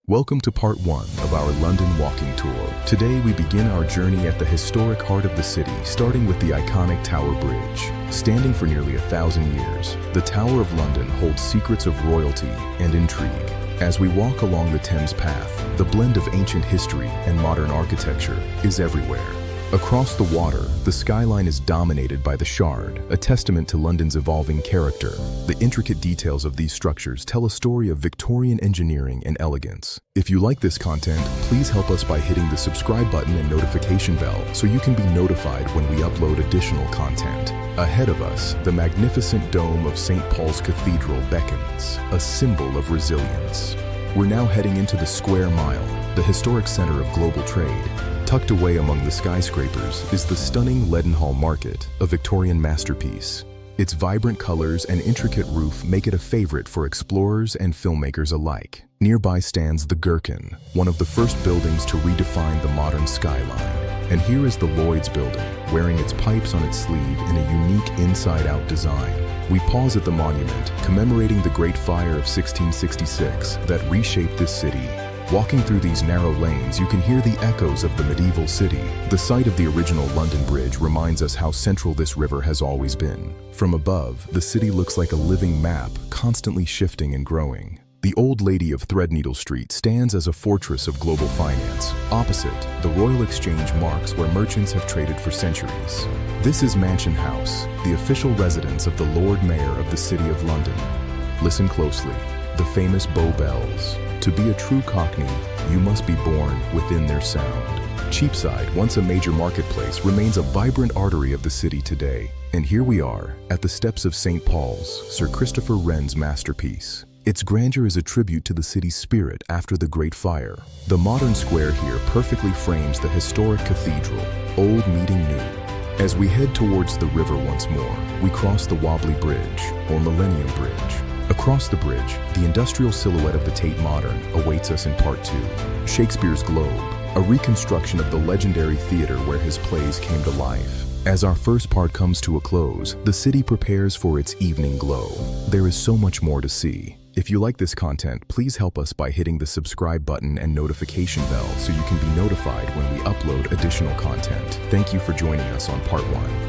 Welcome to part 1 of our London walking tour. Today we begin our journey at the historic heart of the city, starting with the iconic Tower Bridge. Standing for nearly 1,000 years, the Tower of London holds secrets of royalty and intrigue. As we walk along the Thames path, the blend of ancient history and modern architecture is everywhere. Across the water, the skyline is dominated by the Shard, a testament to London's evolving character. The intricate details of these structures tell a story of Victorian engineering and elegance. If you like this content, please help us by hitting the subscribe button and notification bell so you can be notified when we upload additional content. Ahead of us, the magnificent dome of St. Paul's Cathedral beckons, a symbol of resilience. We're now heading into the Square Mile, the historic center of global trade. Tucked away among the skyscrapers is the stunning Leadenhall Market, a Victorian masterpiece. Its vibrant colors and intricate roof make it a favorite for explorers and filmmakers alike. Nearby stands the Gherkin, one of the first buildings to redefine the modern skyline. And here is the Lloyd's building, wearing its pipes on its sleeve in a unique inside-out design. We pause at the monument, commemorating the Great Fire of 1666 that reshaped this city. Walking through these narrow lanes, you can hear the echoes of the medieval city. The site of the original London Bridge reminds us how central this river has always been. From above, the city looks like a living map, constantly shifting and growing. The Old Lady of Threadneedle Street stands as a fortress of global finance. Opposite, the Royal Exchange marks where merchants have traded for centuries. This is Mansion House, the official residence of the Lord Mayor of the City of London. Listen closely, the famous Bow Bells. To be a true Cockney, you must be born within their sound. Cheapside, once a major marketplace, remains a vibrant artery of the city today. And here we are, at the steps of St. Paul's, Sir Christopher Wren's masterpiece. Its grandeur is a tribute to the city's spirit after the Great Fire. The modern square here perfectly frames the historic cathedral, old meeting new. As we head towards the river once more, we cross the Wobbly Bridge, or Millennium Bridge. Across the bridge, the industrial silhouette of the Tate Modern awaits us in part 2. Shakespeare's Globe, a reconstruction of the legendary theater where his plays came to life. As our first part comes to a close, the city prepares for its evening glow. There is so much more to see. If you like this content, please help us by hitting the subscribe button and notification bell so you can be notified when we upload additional content. Thank you for joining us on part 1.